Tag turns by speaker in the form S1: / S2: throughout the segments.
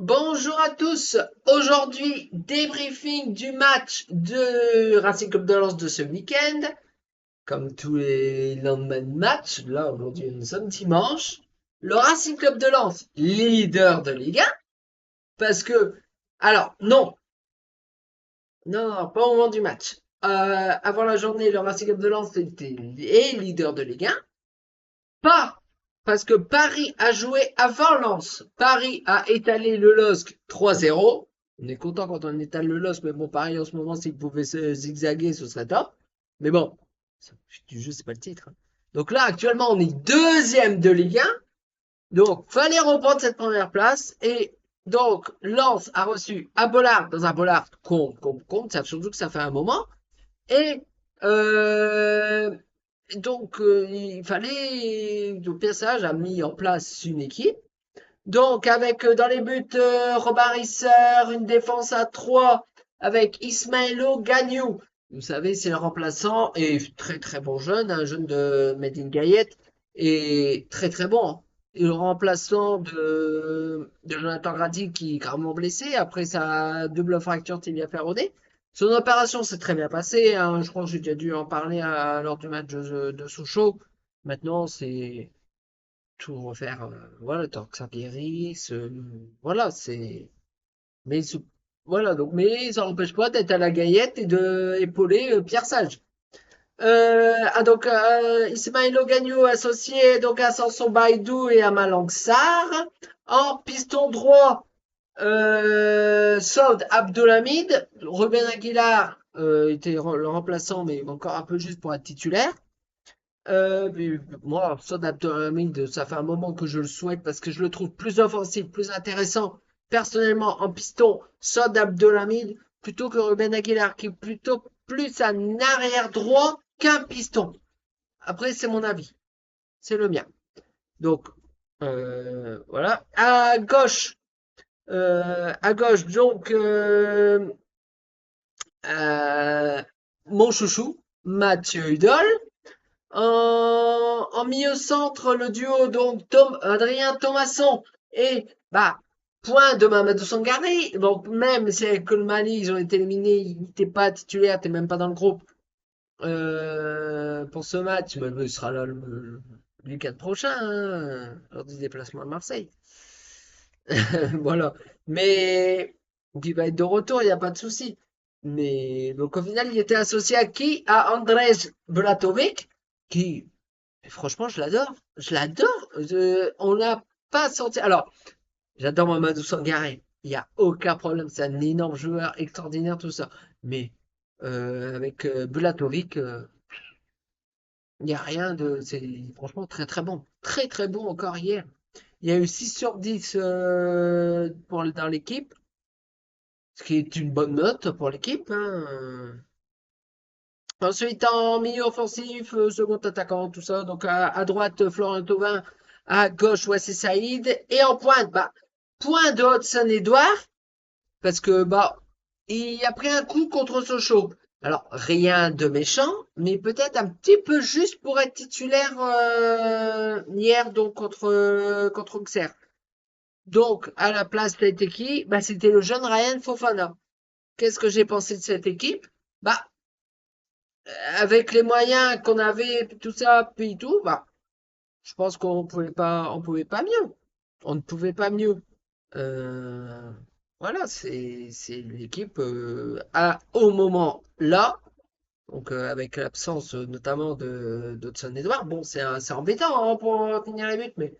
S1: Bonjour à tous. Aujourd'hui, débriefing du match de Racing Club de Lens de ce week-end. Comme tous les lendemains de match, là aujourd'hui nous sommes dimanche. Le Racing Club de Lens, leader de Ligue 1, parce que, alors non, non, pas au moment du match. Avant la journée, le Racing Club de Lens est leader de Ligue 1. Pas parce que Paris a joué avant Lens. Paris a étalé le LOSC 3-0. On est content quand on étale le LOSC, mais bon, Paris en ce moment, s'il pouvait se zigzaguer, ce serait top. Mais bon, du jeu, c'est pas le titre, hein. Donc là, actuellement, on est deuxième de Ligue 1. Donc, fallait reprendre cette première place. Et donc, Lens a reçu à Bollard, dans un Bollard compte, surtout que ça fait un moment. Et donc, il fallait, le PSage a mis en place une équipe. Donc, avec dans les buts, Robin Risser, une défense à 3 avec Ismaëlo Gagnou. Vous savez, c'est le remplaçant et très très bon jeune, un jeune de Medine Gayet et très très bon, hein. Et le remplaçant de Jonathan Grady qui est gravement blessé après sa double fracture tibia péronée. Son opération s'est très bien passée, hein. Je crois que j'ai déjà dû en parler lors du match de Sochaux. Maintenant, c'est tout refaire, voilà, tant que ça guérisse, voilà, c'est, mais voilà, donc, mais ça n'empêche pas d'être à la Gaillette et de épauler Pierre Sage. Donc, Ismaël Gagnou associé donc à Samson Baïdou et à Malang Sarr. En piston droit, Saud Abdelhamid. Ruben Aguilar était le remplaçant, mais encore un peu juste pour être titulaire. Mais moi, Saud Abdelhamid, ça fait un moment que je le souhaite parce que je le trouve plus offensif, plus intéressant. Personnellement, en piston, Saud Abdelhamid, plutôt que Ruben Aguilar, qui est plutôt plus un arrière droit qu'un piston. Après, c'est mon avis. C'est le mien. Donc, voilà. À gauche, donc, euh, mon chouchou, Mathieu Hudol. En milieu centre, le duo donc Adrien Thomasson et bah point de Mamadou Sangaré. Donc même si avec le Mali ils ont été éliminés, il n'était pas titulaire, t'es même pas dans le groupe pour ce match. Mais il sera là le week-end prochain, hein, lors du déplacement à Marseille. Voilà. Mais il va être de retour, il n'y a pas de souci. Mais donc au final, il était associé à qui? À Andrzej Blatovic, qui franchement, je l'adore. Je l'adore. On n'a pas sorti. Alors, j'adore Mamadou Sangaré. Il n'y a aucun problème. C'est un énorme joueur, extraordinaire, tout ça. Mais avec Bulatovic, il n'y a rien de. C'est franchement très très bon. Très très bon encore hier. Il y a eu 6 sur 10 dans l'équipe, ce qui est une bonne note pour l'équipe, hein. Ensuite, en milieu offensif, second attaquant, tout ça. Donc, à droite, Florent Thauvin. À gauche, Wassé Saïd. Et en pointe, bah, point de Hudson-Edouard. Parce que, bah, il a pris un coup contre Sochaux. Alors, rien de méchant, mais peut-être un petit peu juste pour être titulaire hier, donc contre Auxerre. Donc, à la place, c'était qui? Bah, c'était le jeune Ryan Fofana. Qu'est-ce que j'ai pensé de cette équipe? Bah, avec les moyens qu'on avait, tout ça, puis tout, bah, je pense qu'on pouvait pas mieux. On ne pouvait pas mieux. Euh, voilà, c'est l'équipe au moment là, donc avec l'absence notamment de d'Hudson Edouard. Bon, c'est embêtant hein, pour tenir les buts, mais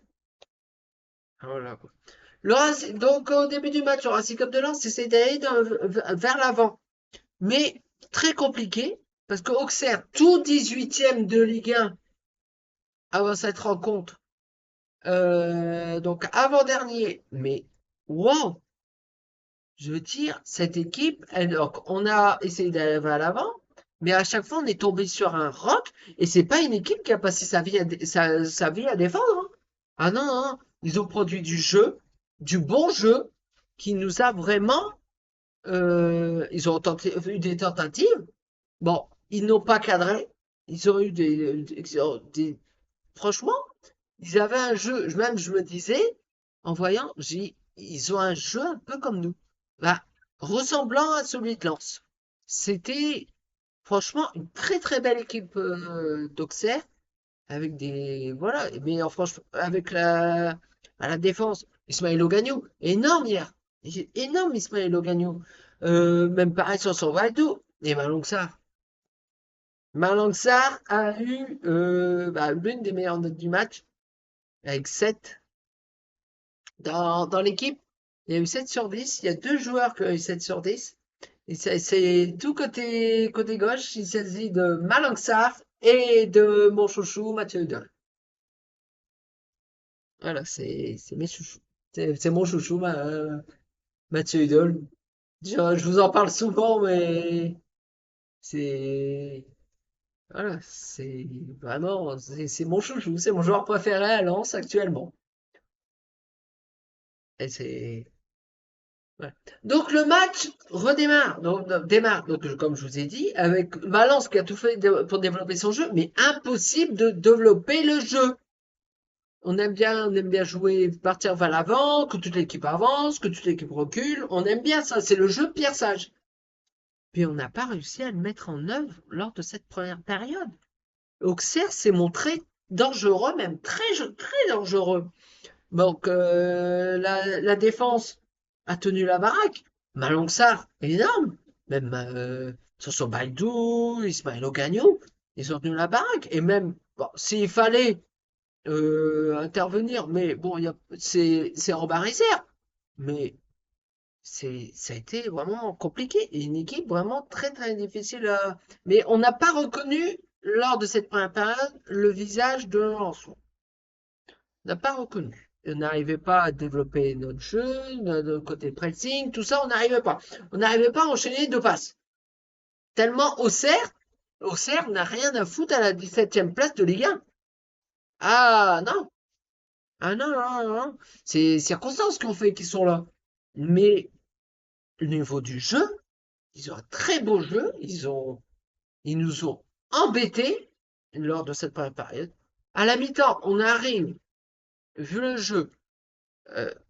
S1: voilà quoi. Donc au début du match, le Racing Club de Lens essaie d'aller vers l'avant, mais très compliqué parce que Auxerre, tout 18e de Ligue 1 avant cette rencontre, donc avant-dernier, mais wow, je veux dire, cette équipe, donc on a essayé d'aller à l'avant, mais à chaque fois on est tombé sur un roc, et c'est pas une équipe qui a passé sa vie à défendre, hein. Ah non, non, ils ont produit du jeu, du bon jeu, qui nous a vraiment, ils ont eu des tentatives. Bon, ils n'ont pas cadré, ils ont eu franchement, ils avaient un jeu, même je me disais, en voyant, ils ont un jeu un peu comme nous. Bah, ressemblant à celui de Lens. C'était franchement une très très belle équipe d'Auxerre avec des voilà, mais franchement avec à la défense, Ismaël Ogagnou, énorme hier. Énorme Ismaël Ogagnou. Même pareil sur son Valdo et Malong Sarr. Malong Sarr a eu bah, l'une des meilleures notes du match avec 7 dans l'équipe. Il y a eu 7 sur 10. Il y a deux joueurs qui ont eu 7 sur 10. Et c'est tout côté gauche. Il s'agit de Malang Sarr et de mon chouchou Mathieu Hudol. Voilà, c'est mes chouchous. C'est mon chouchou, Mathieu Hudol. Je vous en parle souvent, mais c'est voilà, c'est vraiment c'est mon chouchou, c'est mon joueur préféré à Lens actuellement. Et c'est ouais. Donc le match redémarre, démarre, donc comme je vous ai dit, avec Valence qui a tout fait pour développer son jeu, mais impossible de développer le jeu. On aime bien jouer, partir vers l'avant, que toute l'équipe avance, que toute l'équipe recule. On aime bien ça, c'est le jeu de Pierre Sage. Puis on n'a pas réussi à le mettre en œuvre lors de cette première période. Auxerre s'est montré dangereux, même très dangereux. Donc la défense a tenu la baraque. Malong Sarr, énorme. Même Soso Baïdou, Ismaël Ogagnou, ils ont tenu la baraque. Et même, bon, s'il fallait intervenir, mais bon, c'est Robert Isère. Mais ça a été vraiment compliqué. Et une équipe vraiment très très difficile à... Mais on n'a pas reconnu, lors de cette première période, le visage de Lençon. On n'a pas reconnu. On n'arrivait pas à développer notre jeu, notre côté pressing, tout ça, on n'arrivait pas. On n'arrivait pas à enchaîner deux passes. Tellement Auxerre n'a rien à foutre à la 17e place de Ligue 1. Ah non, ah non, non, non, non. C'est les circonstances qui ont fait qu'ils sont là. Mais au niveau du jeu, ils ont un très beau jeu. Ils nous ont embêtés lors de cette première période. À la mi-temps, on arrive, vu le jeu,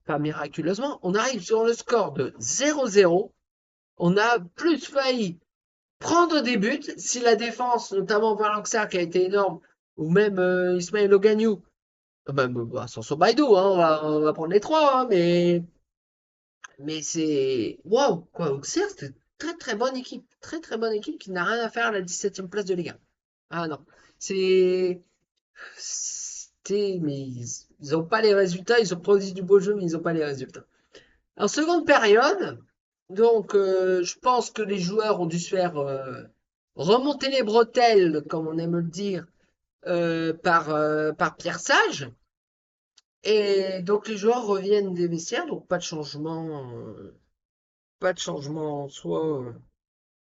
S1: pas miraculeusement, on arrive sur le score de 0-0. On a plus failli prendre des buts si la défense, notamment Valenxar qui a été énorme, ou même Ismaël Ogagnou, même bah, sans Baïdou, hein, on va prendre les trois, hein, mais c'est waouh quoi. Auxerre, c'est une très très bonne équipe qui n'a rien à faire à la 17e place de Ligue 1. Ah non, c'est mais ils ont pas les résultats, ils ont produit du beau jeu, mais ils ont pas les résultats. En seconde période, donc je pense que les joueurs ont dû se faire remonter les bretelles, comme on aime le dire, par Pierre Sage. Et donc les joueurs reviennent des vestiaires, donc pas de changement en soi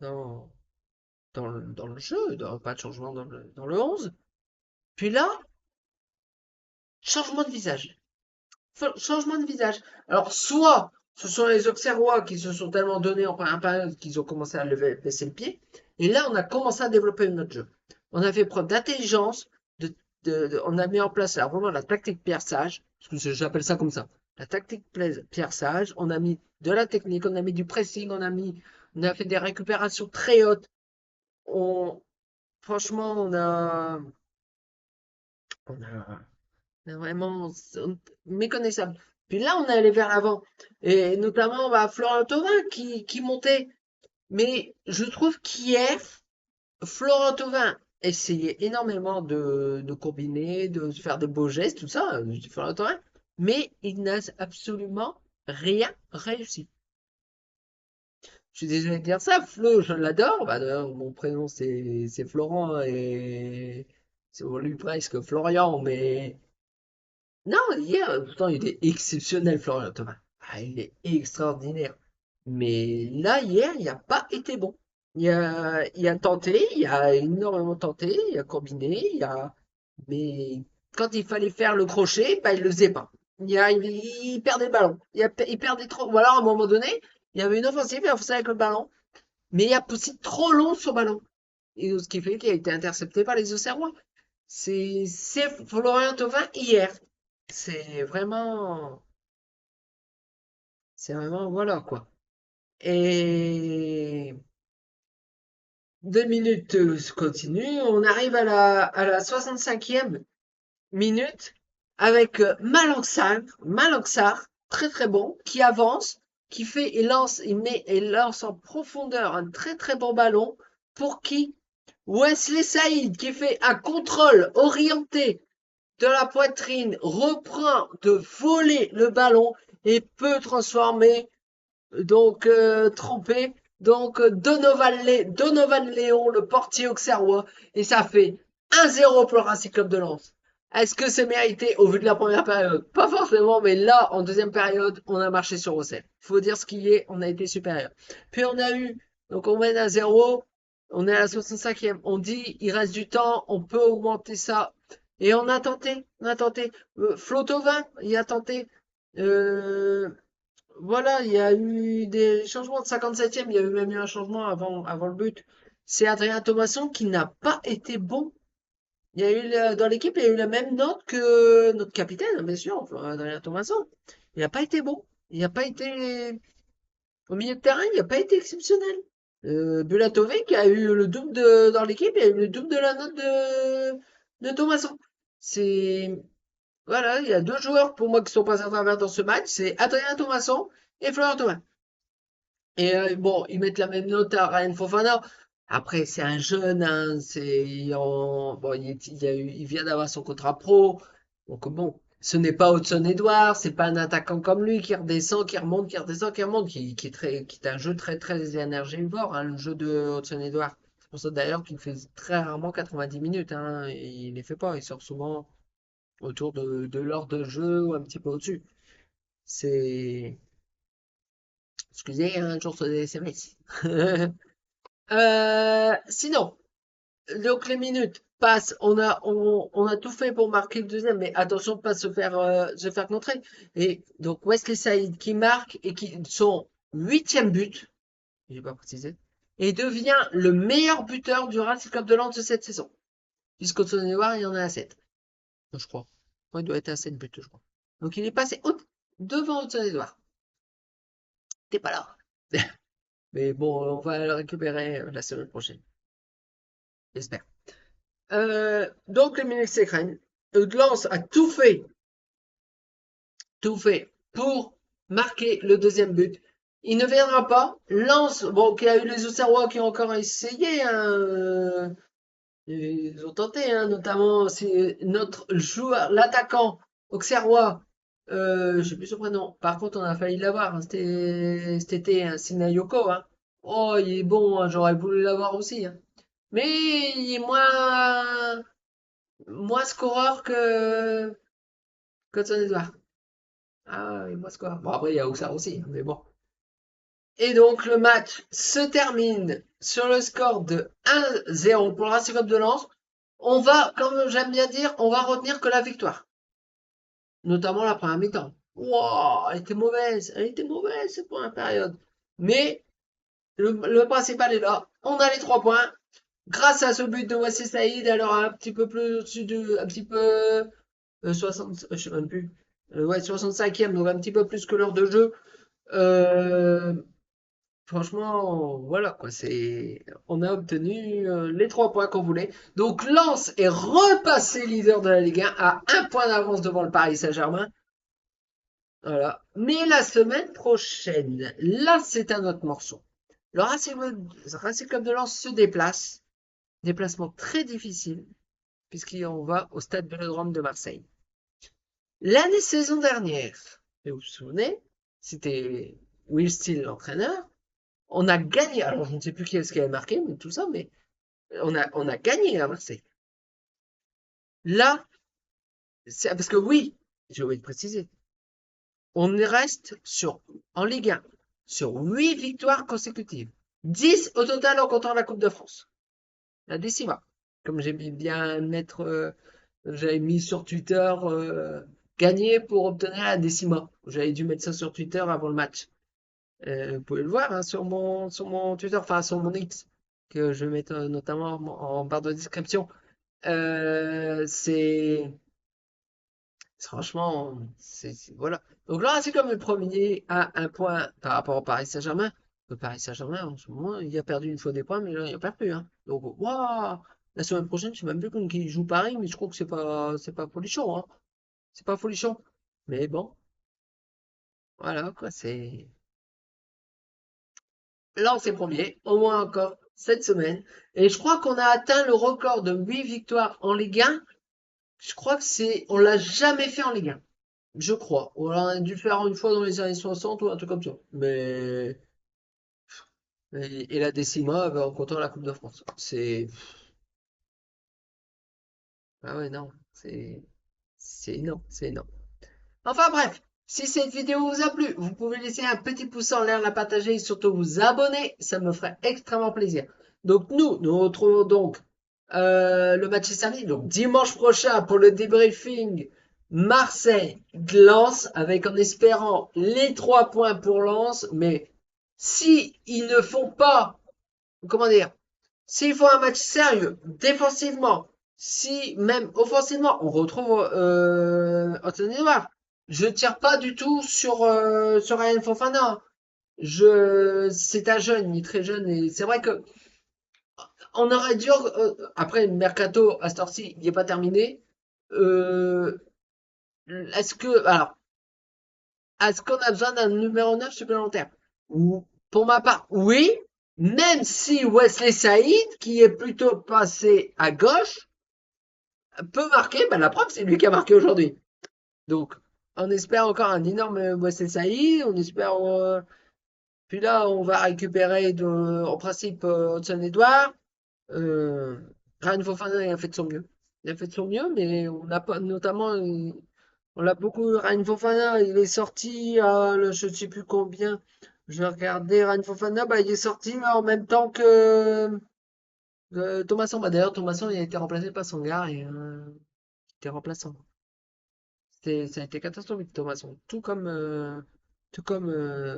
S1: dans, dans le jeu, pas de changement dans le 11. Puis là, changement de visage. Changement de visage. Alors, soit ce sont les Auxerrois qui se sont tellement donnés en première période qu'ils ont commencé à baisser le pied. Et là, on a commencé à développer notre jeu. On a fait preuve d'intelligence. On a mis en place là, vraiment la tactique Pierre Sage. Parce que j'appelle ça comme ça. La tactique Pierre Sage. On a mis de la technique, on a mis du pressing, on a fait des récupérations très hautes. On, franchement, on a, vraiment méconnaissable. Puis là, on est allé vers l'avant. Et notamment, bah, Florent Thauvin qui montait. Mais je trouve qu'hier, Florent Thauvin essayait énormément de combiner, de faire des beaux gestes, tout ça, Florent Thauvin. Mais il n'a absolument rien réussi. Je suis désolé de dire ça, Flo, je l'adore. Bah, d'ailleurs, mon prénom, c'est Florent et c'est lui presque Florian, mais non, hier, pourtant, il est exceptionnel, Florian Thauvin. Ah, il est extraordinaire. Mais là, hier, il n'a pas été bon. Il a tenté, il a énormément tenté, il a combiné, mais quand il fallait faire le crochet, bah, il le faisait pas. Il perdait le ballon. Il perdait trop. Voilà, à un moment donné, il y avait une offensive, il offensive avec le ballon, mais il a poussé trop long sur le ballon. Et ce qui fait qu'il a été intercepté par les Auxerrois. C'est Florian Thauvin hier. C'est vraiment. C'est vraiment, voilà, quoi. Et 2 minutes se continuent. On arrive à la 65e minute avec Malang Sarr, très très bon, qui avance, qui fait et lance en profondeur un très très bon ballon pour qui Wesley Saïd qui fait un contrôle orienté de la poitrine reprend de voler le ballon et peut transformer trempé. Donovan Léon, le portier auxerrois, et ça fait 1-0 pour le Racing Club de Lens. Est-ce que c'est mérité au vu de la première période? Pas forcément, mais là, en deuxième période, on a marché sur Rossel. Faut dire ce qui est, on a été supérieur. Puis on a eu, donc on mène à 0, on est à la 65e, on dit, il reste du temps, on peut augmenter ça. Et on a tenté. Flo Thauvin, il a tenté. Euh, voilà, il y a eu des changements de 57e, il y a eu même eu un changement avant le but. C'est Adrien Thomasson qui n'a pas été bon. Il y a eu dans l'équipe, il y a eu la même note que notre capitaine, bien sûr, enfin, Adrien Thomasson. Il n'a pas été bon. Il n'a pas été au milieu de terrain, il n'a pas été exceptionnel. Bulatovic a eu le double dans l'équipe, il a eu le double de la note de Thomasson. C'est voilà, il y a deux joueurs pour moi qui sont passés à travers dans ce match, c'est Adrien Thomasson et Florian Thauvin. Et bon, ils mettent la même note à Ryan Fofana. Après, c'est un jeune, hein, bon, il vient d'avoir son contrat pro. Donc bon, ce n'est pas Hudson Edouard, c'est pas un attaquant comme lui qui redescend, qui remonte, qui redescend, qui remonte, qui est un jeu très très énergivore, hein, le jeu de Hudson Edouard. C'est pour ça d'ailleurs qu'il fait très rarement 90 minutes, hein, il les fait pas, il sort souvent autour de l'heure de jeu ou un petit peu au-dessus. C'est, excusez, un jour sur des SMS. Sinon, donc les minutes passent, on a tout fait pour marquer le deuxième, mais attention de pas se faire contrer. Et donc Wesley Saïd qui marque et qui son huitième but, j'ai pas précisé, et devient le meilleur buteur du Racing Club de Lens de cette saison. Puisqu'au Noir, il y en a à 7, je crois. Ouais, il doit être à 7 buts, je crois. Donc il est passé devant Hudson Edouard. T'es pas là. Mais bon, on va le récupérer la semaine prochaine, j'espère. Donc les minutes s'écrèment. Lens a tout fait pour marquer le deuxième but. Il ne viendra pas. Lens, bon, qui a eu les Auxerrois qui ont encore essayé, hein, ils ont tenté, hein, notamment c'est notre joueur, l'attaquant auxerrois, je sais plus son prénom. Par contre, on a failli l'avoir, hein, cet été, hein, Sinayoko, hein. Oh, il est bon, hein, j'aurais voulu l'avoir aussi, hein. Mais il est moins scoreur que Hudson Edouard. Ah, il est moins scoreur. Bon, après, il y a Auxerre aussi, hein, mais bon. Et donc, le match se termine sur le score de 1-0 pour le Racing Club de Lens. On va, comme j'aime bien dire, on va retenir que la victoire. Notamment la première mi-temps. Wow, elle était mauvaise cette première période. Mais le principal est là. On a les 3 points. Grâce à ce but de Wesley Saïd, alors un petit peu plus au-dessus un petit peu 60, je sais même plus. Ouais, 65e, donc un petit peu plus que l'heure de jeu. Euh, Franchement, voilà quoi, on a obtenu les 3 points qu'on voulait. Donc Lens est repassé leader de la Ligue 1 à un point d'avance devant le Paris Saint-Germain. Voilà. Mais la semaine prochaine, là c'est un autre morceau. Le Racing Club de Lens se déplace. Déplacement très difficile, puisqu'on va au stade Vélodrome de Marseille. L'année saison dernière, et vous vous souvenez, c'était Will Steele l'entraîneur. On a gagné. Alors je ne sais plus qui est-ce qui a marqué, mais tout ça, mais on a gagné à Marseille. Là, c'est parce que oui, j'ai oublié de préciser, on reste en Ligue 1 sur 8 victoires consécutives. 10 au total en comptant la Coupe de France. La décima. Comme j'ai bien mettre, j'avais mis sur Twitter gagner pour obtenir la décima. J'avais dû mettre ça sur Twitter avant le match. Vous pouvez le voir, hein, sur mon Twitter, enfin sur mon X, que je vais mettre notamment en barre de description. C'est Franchement, voilà. Donc là, c'est comme le premier à un point par rapport au Paris Saint-Germain. Le Paris Saint-Germain, en ce moment, il a perdu une fois des points, mais là, il a perdu, hein. Donc, waouh! La semaine prochaine, je sais même plus contre qui il joue Paris, mais je crois que c'est pas folichon, hein. C'est pas folichon. Mais bon, voilà, quoi, c'est. Là, c'est premier, au moins encore cette semaine. Et je crois qu'on a atteint le record de 8 victoires en Ligue 1. Je crois que on l'a jamais fait en Ligue 1. Je crois. On a dû le faire une fois dans les années 60 ou un truc comme ça. Et la décima en comptant la Coupe de France. Ah ouais, non. C'est énorme. C'est énorme. Enfin bref. Si cette vidéo vous a plu, vous pouvez laisser un petit pouce en l'air, la partager et surtout vous abonner. Ça me ferait extrêmement plaisir. Donc nous retrouvons donc le match est samedi. Donc dimanche prochain pour le débriefing Marseille-Lens avec en espérant les 3 points pour Lens. Mais si ils ne font pas, comment dire, s'il faut un match sérieux, défensivement, si même offensivement, on retrouve Anthony Edouard. Je tire pas du tout sur Ryan Fofana. C'est un jeune, il est très jeune et c'est vrai que on aurait dû après le mercato à cette heure-ci, il n'est pas terminé. Euh, est-ce qu'on a besoin d'un numéro 9 supplémentaire? Pour ma part, oui, même si Wesley Saïd, qui est plutôt passé à gauche, peut marquer. Ben, la preuve, c'est lui qui a marqué aujourd'hui. Donc, on espère encore un énorme Wesley Saïd. On espère. Puis là, on va récupérer en principe Hudson Edouard. Euh, Ryan Fofana, il a fait de son mieux. Il a fait de son mieux, mais on n'a pas, notamment, on l'a beaucoup. Ryan Fofana, il est sorti je ne sais plus combien. Je vais regarder. Ryan Fofana, bah, il est sorti en même temps que Thomasson. Bah, d'ailleurs, Thomasson, il a été remplacé par Sangar et il était remplaçant. Ça a été catastrophique, Thomasson. Tout comme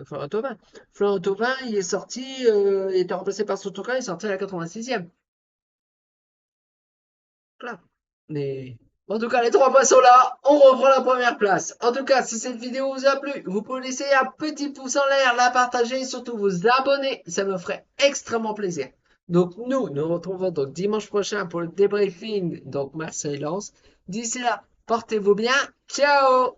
S1: Florent Thauvin. Florent Thauvin, il est sorti, il était remplacé par Sotoka, il est sorti à la 86e. Clair. Mais en tout cas, les 3 points sont là. On reprend la première place. En tout cas, si cette vidéo vous a plu, vous pouvez laisser un petit pouce en l'air, la partager et surtout vous abonner. Ça me ferait extrêmement plaisir. Donc nous retrouvons donc dimanche prochain pour le débriefing, donc Marseille-Lens. D'ici là, portez-vous bien. Ciao!